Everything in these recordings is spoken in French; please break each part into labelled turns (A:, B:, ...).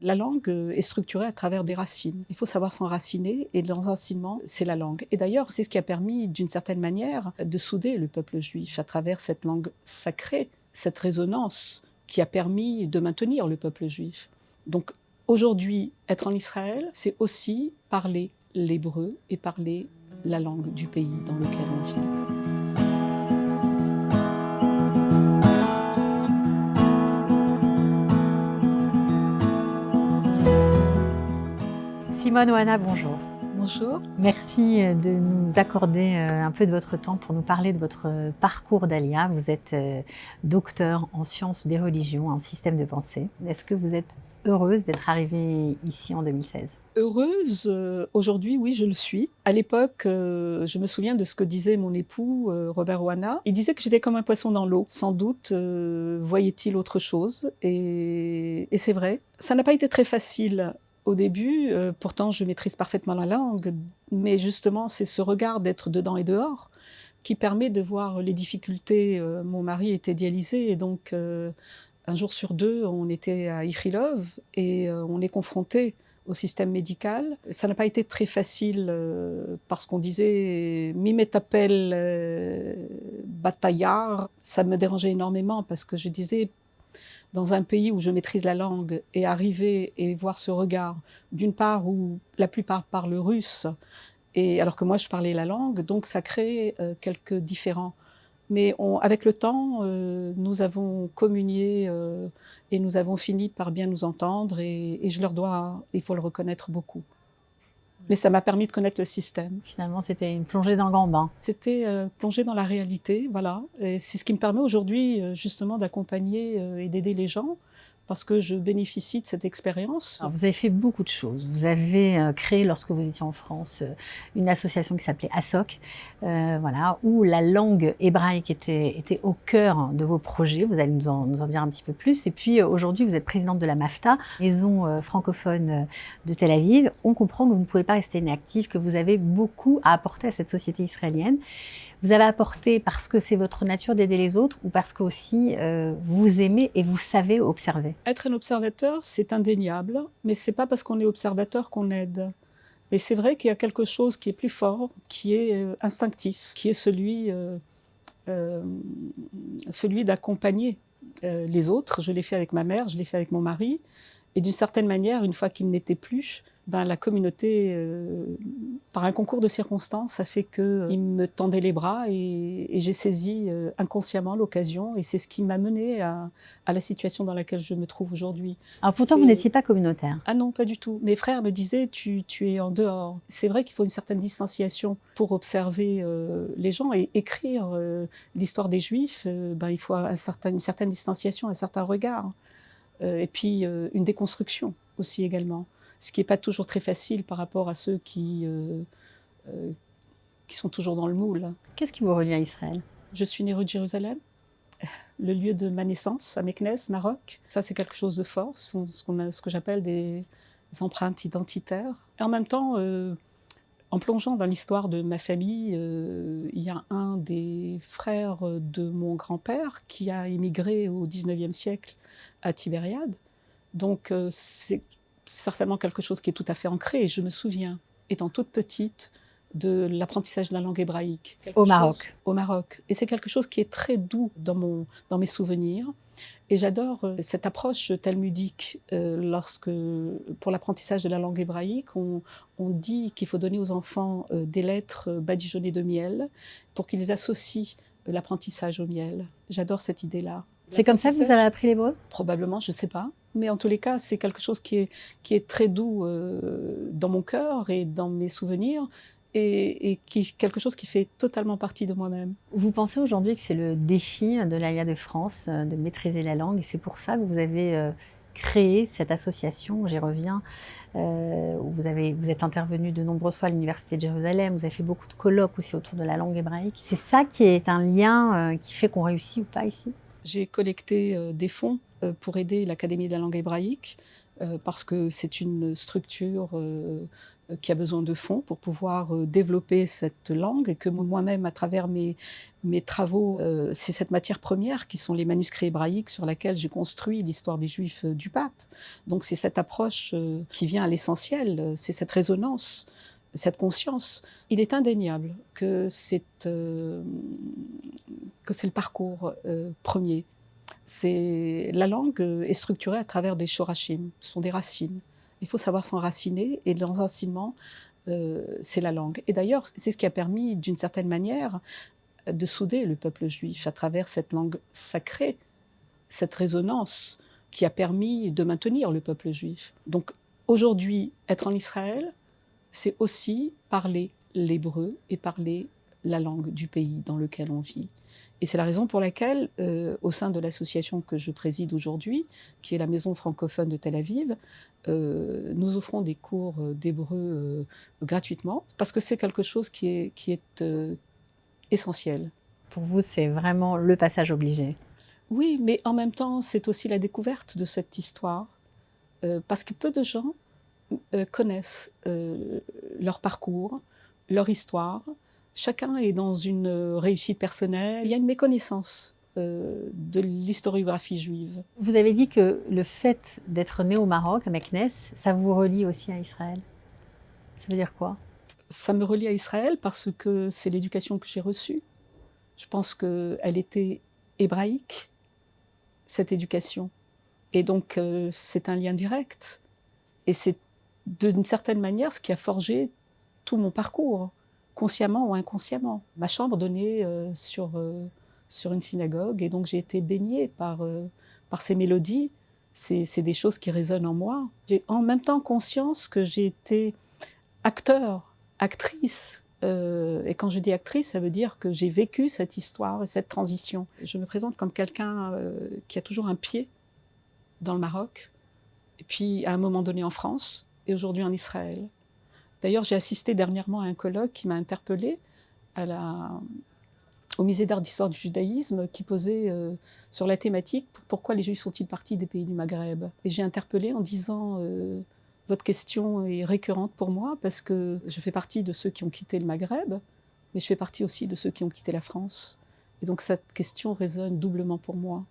A: La langue est structurée à travers des racines. Il faut savoir s'enraciner et l'enracinement, c'est la langue. Et d'ailleurs, c'est ce qui a permis, d'une certaine manière, de souder le peuple juif à travers cette langue sacrée, cette résonance qui a permis de maintenir le peuple juif. Donc aujourd'hui, être en Israël, c'est aussi parler l'hébreu et parler la langue du pays dans lequel on vit.
B: Simone Oana, bonjour.
A: Bonjour.
B: Merci de nous accorder un peu de votre temps pour nous parler de votre parcours d'Alia. Vous êtes docteur en sciences des religions, en système de pensée. Est-ce que vous êtes heureuse d'être arrivée ici en 2016?
A: Heureuse, aujourd'hui, oui, je le suis. À l'époque, je me souviens de ce que disait mon époux, Robert Oana. Il disait que j'étais comme un poisson dans l'eau. Sans doute voyait-il autre chose. Et c'est vrai. Ça n'a pas été très facile au début. Pourtant, je maîtrise parfaitement la langue. Mais justement, c'est ce regard d'être dedans et dehors qui permet de voir les difficultés. Mon mari était dialysé et donc un jour sur deux, on était à Ichilov et on est confronté au système médical. Ça n'a pas été très facile parce qu'on disait Mimetapel Bataillard. Ça me dérangeait énormément parce que je disais, dans un pays où je maîtrise la langue et arriver et voir ce regard, d'une part où la plupart parlent russe, et alors que moi je parlais la langue, donc ça crée quelques différends. Mais avec le temps, nous avons communié et nous avons fini par bien nous entendre et je leur dois, il faut le reconnaître, beaucoup. Mais ça m'a permis de connaître le système.
B: Finalement, c'était une plongée dans le grand bain.
A: C'était plonger dans la réalité, voilà. Et c'est ce qui me permet aujourd'hui justement d'accompagner et d'aider les gens parce que je bénéficie de cette expérience.
B: Alors, vous avez fait beaucoup de choses. Vous avez créé, lorsque vous étiez en France, une association qui s'appelait ASOC, voilà, où la langue hébraïque était au cœur de vos projets. Vous allez nous en dire un petit peu plus. Et puis aujourd'hui, vous êtes présidente de la MAFTA, maison francophone de Tel Aviv. On comprend que vous ne pouvez pas rester inactive, que vous avez beaucoup à apporter à cette société israélienne. Vous avez apporté parce que c'est votre nature d'aider les autres ou parce que aussi vous aimez et vous savez observer?
A: Être un observateur, c'est indéniable, mais c'est pas parce qu'on est observateur qu'on aide. Mais c'est vrai qu'il y a quelque chose qui est plus fort, qui est instinctif, qui est celui d'accompagner les autres. Je l'ai fait avec ma mère, je l'ai fait avec mon mari. Et d'une certaine manière, une fois qu'il n'était plus, ben, la communauté, par un concours de circonstances, a fait qu'il me tendait les bras et j'ai saisi inconsciemment l'occasion. Et c'est ce qui m'a menée à la situation dans laquelle je me trouve aujourd'hui.
B: Alors pourtant, vous n'étiez pas communautaire.
A: Ah non, pas du tout. Mes frères me disaient, tu es en dehors. C'est vrai qu'il faut une certaine distanciation pour observer les gens et écrire l'histoire des Juifs. Ben, il faut une certaine distanciation, un certain regard. Et puis une déconstruction aussi également. Ce qui n'est pas toujours très facile par rapport à ceux qui sont toujours dans le moule.
B: Qu'est-ce qui vous relie à Israël?
A: Je suis née rue de Jérusalem, le lieu de ma naissance, à Meknes, Maroc. Ça, c'est quelque chose de fort, ce que j'appelle des empreintes identitaires. Et en même temps, en plongeant dans l'histoire de ma famille, il y a un des frères de mon grand-père qui a émigré au XIXe siècle à Tibériade. Donc c'est certainement quelque chose qui est tout à fait ancré. Et je me souviens, étant toute petite, de l'apprentissage de la langue hébraïque.
B: Au Maroc.
A: Au Maroc. Et c'est quelque chose qui est très doux dans mes souvenirs. Et j'adore cette approche talmudique pour l'apprentissage de la langue hébraïque, on dit qu'il faut donner aux enfants des lettres badigeonnées de miel pour qu'ils associent l'apprentissage au miel. J'adore cette idée-là.
B: C'est comme ça que vous avez appris l'hébreu?
A: Probablement, je ne sais pas. Mais en tous les cas, c'est quelque chose qui est très doux dans mon cœur et dans mes souvenirs. Et quelque chose qui fait totalement partie de moi-même.
B: Vous pensez aujourd'hui que c'est le défi de l'Alia de France de maîtriser la langue et c'est pour ça que vous avez créé cette association, j'y reviens, où vous êtes intervenu de nombreuses fois à l'Université de Jérusalem, vous avez fait beaucoup de colloques aussi autour de la langue hébraïque. C'est ça qui est un lien qui fait qu'on réussit ou pas ici?
A: J'ai collecté des fonds pour aider l'Académie de la langue hébraïque. parce que c'est une structure qui a besoin de fonds pour pouvoir développer cette langue, et que moi-même, à travers mes travaux, c'est cette matière première qui sont les manuscrits hébraïques sur laquelle j'ai construit l'histoire des Juifs du pape. Donc c'est cette approche qui vient à l'essentiel, c'est cette résonance, cette conscience. Il est indéniable que c'est le parcours premier. La langue est structurée à travers des shorashim, ce sont des racines. Il faut savoir s'enraciner, et l'enracinement, c'est la langue. Et d'ailleurs, c'est ce qui a permis, d'une certaine manière, de souder le peuple juif à travers cette langue sacrée, cette résonance qui a permis de maintenir le peuple juif. Donc aujourd'hui, être en Israël, c'est aussi parler l'hébreu et parler la langue du pays dans lequel on vit. Et c'est la raison pour laquelle, au sein de l'association que je préside aujourd'hui, qui est la Maison francophone de Tel Aviv, nous offrons des cours d'hébreu gratuitement, parce que c'est quelque chose qui est essentiel.
B: Pour vous, c'est vraiment le passage obligé.
A: Oui, mais en même temps, c'est aussi la découverte de cette histoire, parce que peu de gens connaissent leur parcours, leur histoire. Chacun est dans une réussite personnelle. Il y a une méconnaissance de l'historiographie juive.
B: Vous avez dit que le fait d'être né au Maroc, à Meknès, ça vous relie aussi à Israël. Ça veut dire quoi?
A: Ça me relie à Israël parce que c'est l'éducation que j'ai reçue. Je pense qu'elle était hébraïque, cette éducation. Et donc, c'est un lien direct. Et c'est d'une certaine manière ce qui a forgé tout mon parcours, consciemment ou inconsciemment. Ma chambre donnait sur une synagogue, et donc j'ai été baignée par ces mélodies. C'est des choses qui résonnent en moi. J'ai en même temps conscience que j'ai été acteur, actrice. Et quand je dis actrice, ça veut dire que j'ai vécu cette histoire et cette transition. Je me présente comme quelqu'un qui a toujours un pied dans le Maroc, et puis à un moment donné en France, et aujourd'hui en Israël. D'ailleurs, j'ai assisté dernièrement à un colloque qui m'a interpellée au musée d'art d'histoire du judaïsme, qui posait sur la thématique « Pourquoi les Juifs sont-ils partis des pays du Maghreb ?» Et j'ai interpellé en disant « Votre question est récurrente pour moi, parce que je fais partie de ceux qui ont quitté le Maghreb, mais je fais partie aussi de ceux qui ont quitté la France. Et donc cette question résonne doublement pour moi.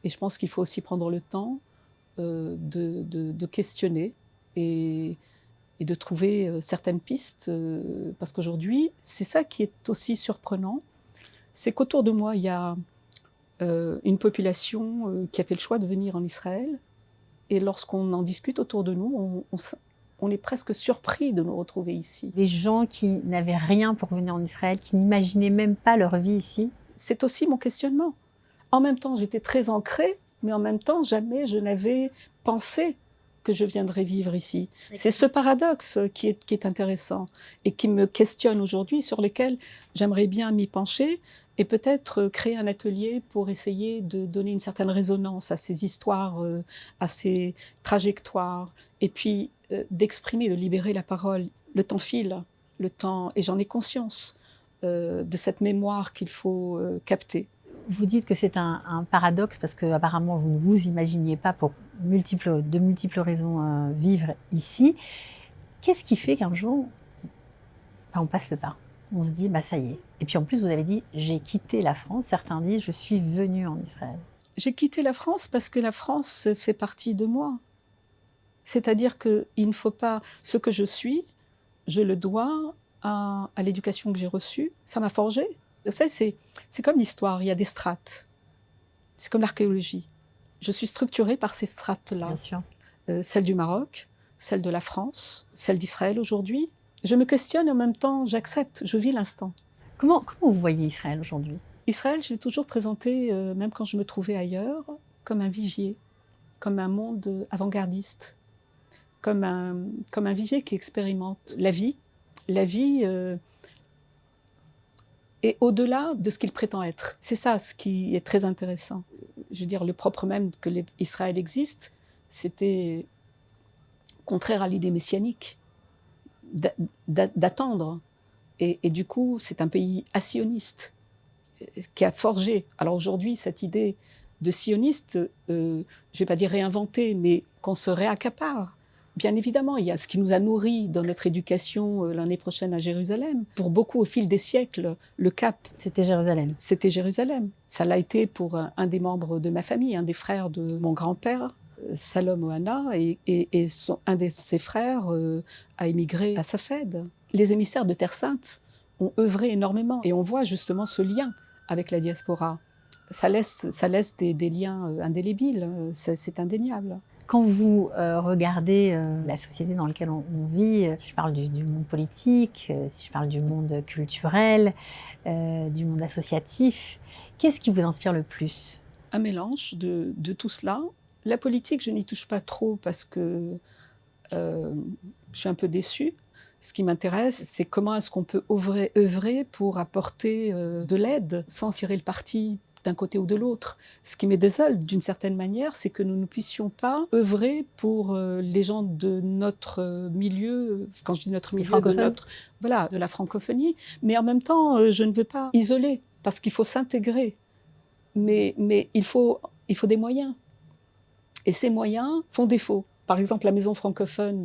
A: Et je pense qu'il faut aussi prendre le temps de questionner et de trouver certaines pistes, parce qu'aujourd'hui, c'est ça qui est aussi surprenant, c'est qu'autour de moi, il y a une population qui a fait le choix de venir en Israël, et lorsqu'on en discute autour de nous, on est presque surpris de nous retrouver ici.
B: Des gens qui n'avaient rien pour venir en Israël, qui n'imaginaient même pas leur vie ici.
A: C'est aussi mon questionnement. En même temps, j'étais très ancrée, mais en même temps, jamais je n'avais pensé que je viendrais vivre ici. C'est ce paradoxe qui est intéressant et qui me questionne aujourd'hui, sur lequel j'aimerais bien m'y pencher, et peut-être créer un atelier pour essayer de donner une certaine résonance à ces histoires, à ces trajectoires, et puis d'exprimer, de libérer la parole. Le temps file, le temps, et j'en ai conscience de cette mémoire qu'il faut capter.
B: Vous dites que c'est un paradoxe parce que apparemment vous ne vous imaginiez pas, pour de multiples raisons, vivre ici. Qu'est-ce qui fait qu'un jour, on passe le pas? On se dit, ça y est. Et puis en plus, vous avez dit, j'ai quitté la France. Certains disent, je suis venue en Israël.
A: J'ai quitté la France parce que la France fait partie de moi. C'est-à-dire qu'il ne faut pas... Ce que je suis, je le dois à l'éducation que j'ai reçue. Ça m'a forgé. Vous savez, c'est comme l'histoire, il y a des strates. C'est comme l'archéologie. Je suis structurée par ces strates-là.
B: Bien sûr.
A: Celle du Maroc, celle de la France, celle d'Israël aujourd'hui. Je me questionne et en même temps, j'accepte, je vis l'instant.
B: Comment vous voyez Israël aujourd'hui?
A: Israël, je l'ai toujours présenté, même quand je me trouvais ailleurs, comme un vivier, comme un monde avant-gardiste, comme un vivier qui expérimente la vie. La vie est au-delà de ce qu'il prétend être. C'est ça ce qui est très intéressant. Je veux dire, le propre même que Israël existe, c'était contraire à l'idée messianique, d'attendre. Et du coup, c'est un pays assioniste qui a forgé. Alors aujourd'hui, cette idée de sionistes, je ne vais pas dire réinventés, mais qu'on se réaccapare. Bien évidemment, il y a ce qui nous a nourris dans notre éducation l'année prochaine à Jérusalem. Pour beaucoup, au fil des siècles, le cap,
B: C'était Jérusalem.
A: c'était Jérusalem. Ça l'a été pour un des membres de ma famille, un des frères de mon grand-père, Salom Ohana, et un de ses frères a émigré à Safed. Les émissaires de Terre Sainte ont œuvré énormément, et on voit justement ce lien avec la diaspora. Ça laisse des liens indélébiles, c'est indéniable.
B: Quand vous regardez la société dans laquelle on vit, si je parle du monde politique, si je parle du monde culturel, du monde associatif, qu'est-ce qui vous inspire le plus?
A: Un mélange de tout cela. La politique, je n'y touche pas trop parce que je suis un peu déçue. Ce qui m'intéresse, c'est comment est-ce qu'on peut œuvrer pour apporter de l'aide sans tirer le parti d'un côté ou de l'autre. Ce qui me désole d'une certaine manière, c'est que nous ne puissions pas œuvrer pour les gens de notre milieu, quand je dis notre milieu, de la francophonie, mais en même temps, je ne veux pas isoler, parce qu'il faut s'intégrer, mais il faut des moyens. Et ces moyens font défaut. Par exemple, la maison francophone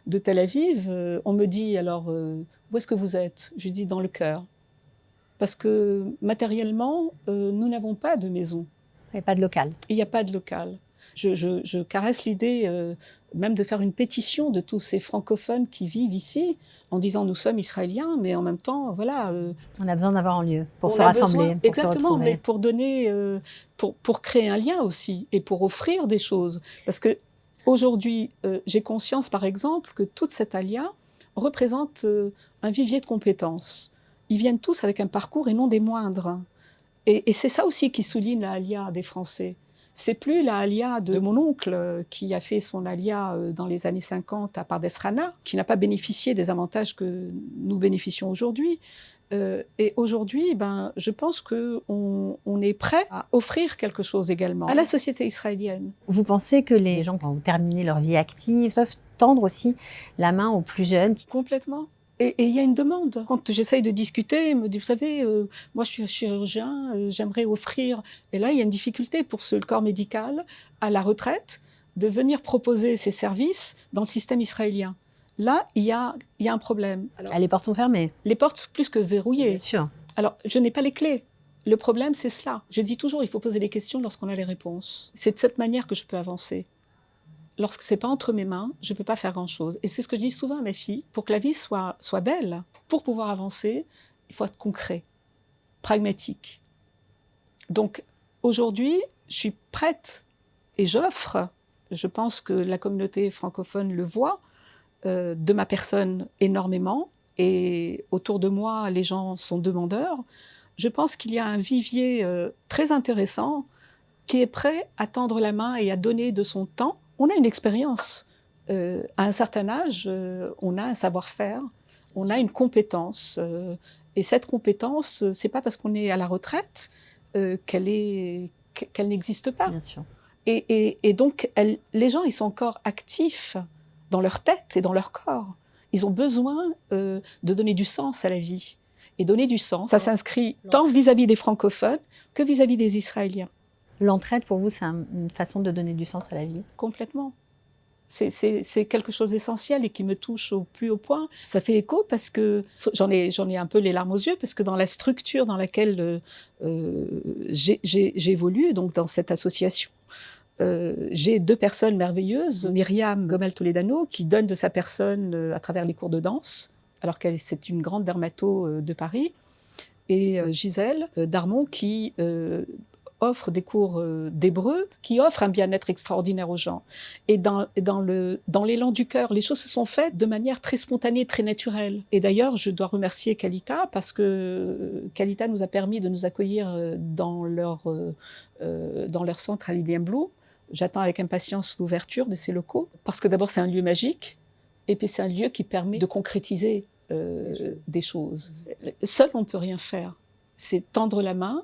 A: de Tel Aviv, on me dit alors, où est-ce que vous êtes? Je dis dans le cœur. Parce que matériellement, nous n'avons pas de maison.
B: Il n'y a pas de local.
A: Il n'y a pas de local. Je caresse l'idée même de faire une pétition de tous ces francophones qui vivent ici, en disant nous sommes israéliens, mais en même temps, voilà.
B: On a besoin d'avoir un lieu pour se rassembler, pour
A: exactement,
B: se retrouver.
A: Mais pour donner, pour créer un lien aussi, et pour offrir des choses. Parce que aujourd'hui, j'ai conscience, par exemple, que toute cette alia représente un vivier de compétences. Ils viennent tous avec un parcours et non des moindres. Et c'est ça aussi qui souligne la alia des Français. C'est plus la alia de mon oncle qui a fait son alia dans les années 50 à Pardes Rana, qui n'a pas bénéficié des avantages que nous bénéficions aujourd'hui. Et aujourd'hui, je pense qu'on est prêt à offrir quelque chose également à la société israélienne.
B: Vous pensez que les gens qui ont terminé leur vie active peuvent tendre aussi la main aux plus jeunes?
A: Complètement. Et il y a une demande. Quand j'essaye de discuter, ils me disent, vous savez, moi je suis chirurgien, j'aimerais offrir... Et là, il y a une difficulté pour le corps médical, à la retraite, de venir proposer ses services dans le système israélien. Là, il y a un problème.
B: Alors, les portes sont fermées.
A: Les portes sont plus que verrouillées.
B: Bien sûr.
A: Alors, je n'ai pas les clés. Le problème, c'est cela. Je dis toujours, il faut poser les questions lorsqu'on a les réponses. C'est de cette manière que je peux avancer. Lorsque ce n'est pas entre mes mains, je ne peux pas faire grand-chose. Et c'est ce que je dis souvent à mes filles. Pour que la vie soit belle, pour pouvoir avancer, il faut être concret, pragmatique. Donc, aujourd'hui, je suis prête et j'offre, je pense que la communauté francophone le voit, de ma personne énormément. Et autour de moi, les gens sont demandeurs. Je pense qu'il y a un vivier très intéressant qui est prêt à tendre la main et à donner de son temps. On a une expérience. À un certain âge, on a un savoir-faire, on a une compétence. Et cette compétence, c'est pas parce qu'on est à la retraite qu'elle n'existe pas.
B: Bien sûr.
A: Et donc, les gens, ils sont encore actifs dans leur tête et dans leur corps. Ils ont besoin de donner du sens à la vie. Et donner du sens, ça s'inscrit tant vis-à-vis des francophones que vis-à-vis des Israéliens.
B: L'entraide, pour vous, c'est une façon de donner du sens à la vie?
A: Complètement. C'est quelque chose d'essentiel et qui me touche au plus haut point. Ça fait écho parce que j'en ai un peu les larmes aux yeux, parce que dans la structure dans laquelle j'évolue, donc dans cette association, j'ai deux personnes merveilleuses, Myriam Gomel-Toledano, qui donne de sa personne à travers les cours de danse, alors qu'elle c'est une grande dermato de Paris, et Gisèle Darmon, qui offre des cours d'hébreu, qui offre un bien-être extraordinaire aux gens. Et dans l'élan du cœur, les choses se sont faites de manière très spontanée, très naturelle. Et d'ailleurs, je dois remercier Kalita, parce que Kalita nous a permis de nous accueillir dans leur centre à Lydian-Blue. J'attends avec impatience l'ouverture de ces locaux, parce que d'abord, c'est un lieu magique, et puis c'est un lieu qui permet de concrétiser des choses. Seul, on ne peut rien faire. C'est tendre la main,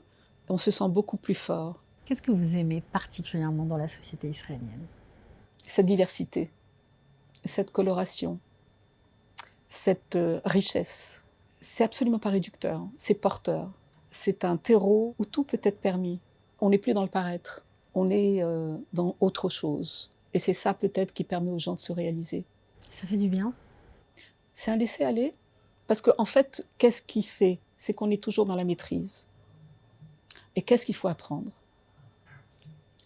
A: on se sent beaucoup plus fort.
B: Qu'est-ce que vous aimez particulièrement dans la société israélienne?
A: Cette diversité, cette coloration, cette richesse. C'est absolument pas réducteur, c'est porteur. C'est un terreau où tout peut être permis. on n'est plus dans le paraître, on est dans autre chose. Et c'est ça peut-être qui permet aux gens de se réaliser.
B: Ça fait du bien.
A: C'est un laisser-aller, parce qu'en fait, qu'est-ce qui fait? C'est qu'on est toujours dans la maîtrise. Et qu'est-ce qu'il faut apprendre?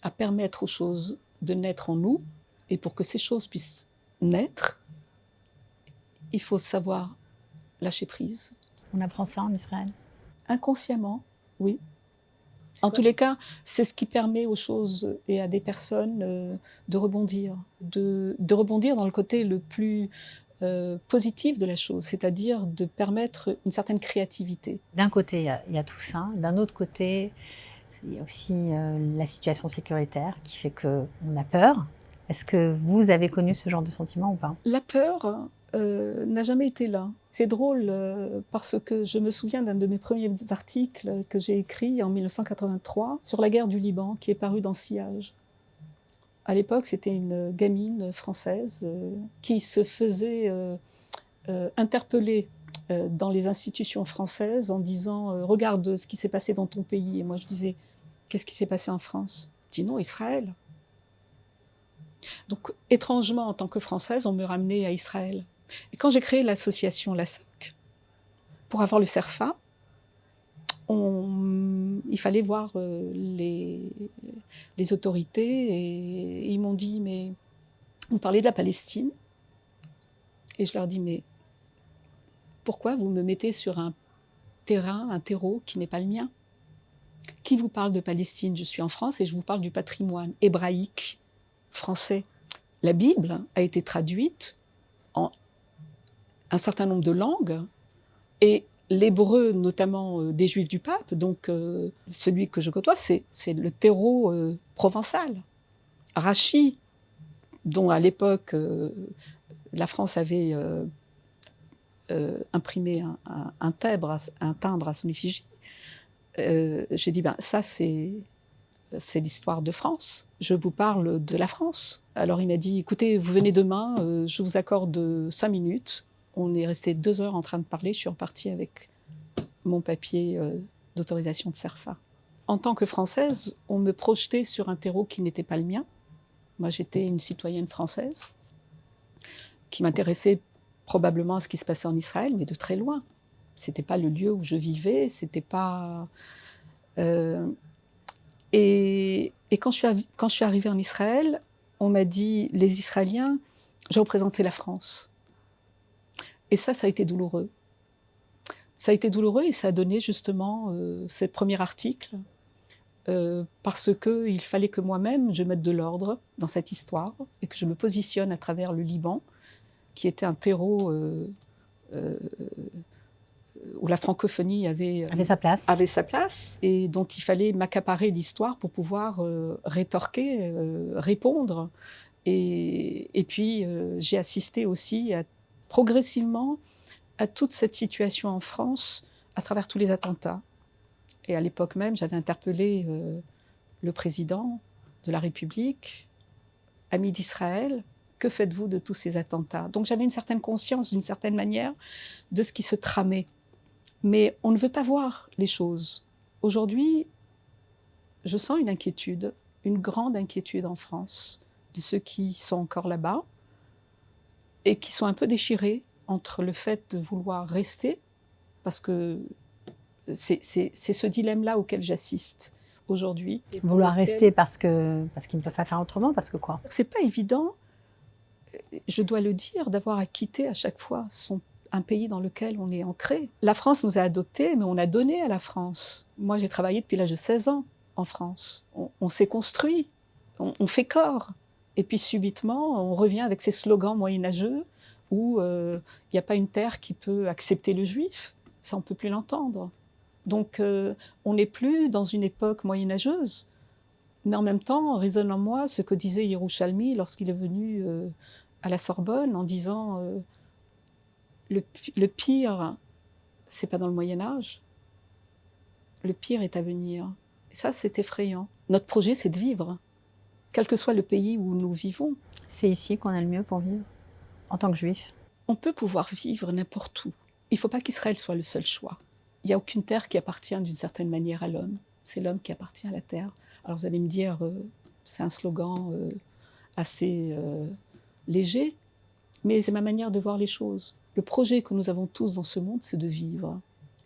A: À permettre aux choses de naître en nous, et pour que ces choses puissent naître, il faut savoir lâcher prise.
B: On apprend ça en Israël?
A: Inconsciemment, oui. En tous les cas, c'est ce qui permet aux choses et à des personnes de rebondir, de rebondir dans le côté le plus positif de la chose, c'est-à-dire de permettre une certaine créativité.
B: D'un côté, il y a tout ça. D'un autre côté, il y a aussi la situation sécuritaire qui fait qu'on a peur. Est-ce que vous avez connu ce genre de sentiment ou pas?
A: La peur n'a jamais été là. C'est drôle parce que je me souviens d'un de mes premiers articles que j'ai écrit en 1983 sur la guerre du Liban, qui est paru dans Sillage. À l'époque, c'était une gamine française qui se faisait interpeller dans les institutions françaises en disant regarde ce qui s'est passé dans ton pays. Et moi, je disais qu'est-ce qui s'est passé en France? Je dis non, Israël. Donc, étrangement, en tant que Française, on me ramenait à Israël. Et quand j'ai créé l'association l'ASOC, pour avoir le CERFA, il fallait voir les autorités et ils m'ont dit, mais vous parlez de la Palestine? Et je leur dis, mais pourquoi vous me mettez sur un terrain, un terreau qui n'est pas le mien? Qui vous parle de Palestine? Je suis en France et je vous parle du patrimoine hébraïque français. La Bible a été traduite en un certain nombre de langues et l'hébreu, notamment des Juifs du Pape, donc celui que je côtoie, c'est le terreau provençal. Rachi, dont à l'époque la France avait imprimé un timbre à son effigie, j'ai dit, ben, ça c'est l'histoire de France. Je vous parle de la France. Alors il m'a dit, écoutez, vous venez demain, je vous accorde 5 minutes. On est resté 2 heures en train de parler. Je suis repartie avec mon papier d'autorisation de CERFA. En tant que Française, on me projetait sur un terreau qui n'était pas le mien. Moi, j'étais une citoyenne française qui m'intéressait probablement à ce qui se passait en Israël, mais de très loin. C'était pas le lieu où je vivais, c'était pas... Et quand je suis arrivée en Israël, on m'a dit, les Israéliens, je représentais la France. Et ça a été douloureux. Ça a été douloureux et ça a donné justement ce premier article, parce qu'il fallait que moi-même, je mette de l'ordre dans cette histoire et que je me positionne à travers le Liban, qui était un terreau où la francophonie avait sa place et dont il fallait m'accaparer l'histoire pour pouvoir rétorquer, répondre. Et puis, j'ai assisté aussi progressivement à toute cette situation en France à travers tous les attentats. Et à l'époque même, j'avais interpellé le président de la République, ami d'Israël. Que faites-vous de tous ces attentats? Donc j'avais une certaine conscience, d'une certaine manière, de ce qui se tramait. Mais on ne veut pas voir les choses. Aujourd'hui, je sens une inquiétude, une grande inquiétude en France, de ceux qui sont encore là-bas et qui sont un peu déchirés entre le fait de vouloir rester, parce que c'est ce dilemme-là auquel j'assiste aujourd'hui.
B: Vouloir rester parce qu'ils ne peuvent pas faire autrement, parce que quoi?
A: C'est pas évident, je dois le dire, d'avoir à quitter à chaque fois un pays dans lequel on est ancré. La France nous a adoptés, mais on a donné à la France. Moi, j'ai travaillé depuis l'âge de 16 ans en France. On s'est construit, on fait corps. Et puis subitement, on revient avec ces slogans moyenâgeux où il n'y a pas une terre qui peut accepter le juif. Ça, on ne peut plus l'entendre. Donc, on n'est plus dans une époque moyenâgeuse. Mais en même temps, résonne en moi ce que disait Yerushalmi lorsqu'il est venu à la Sorbonne en disant le pire, c'est pas dans le Moyen-Âge. Le pire est à venir. Et ça, c'est effrayant. Notre projet, c'est de vivre, quel que soit le pays où nous vivons.
B: C'est ici qu'on a le mieux pour vivre, en tant que juif?
A: On peut pouvoir vivre n'importe où. Il ne faut pas qu'Israël soit le seul choix. Il n'y a aucune terre qui appartient d'une certaine manière à l'homme. C'est l'homme qui appartient à la terre. Alors vous allez me dire, c'est un slogan assez léger, mais c'est ma manière de voir les choses. Le projet que nous avons tous dans ce monde, c'est de vivre.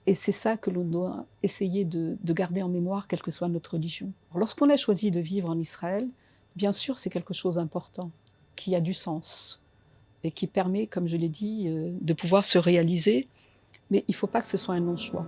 A: Et c'est ça que l'on doit essayer de garder en mémoire, quelle que soit notre religion. Lorsqu'on a choisi de vivre en Israël, bien sûr, c'est quelque chose d'important, qui a du sens et qui permet, comme je l'ai dit, de pouvoir se réaliser. Mais il ne faut pas que ce soit un non-choix.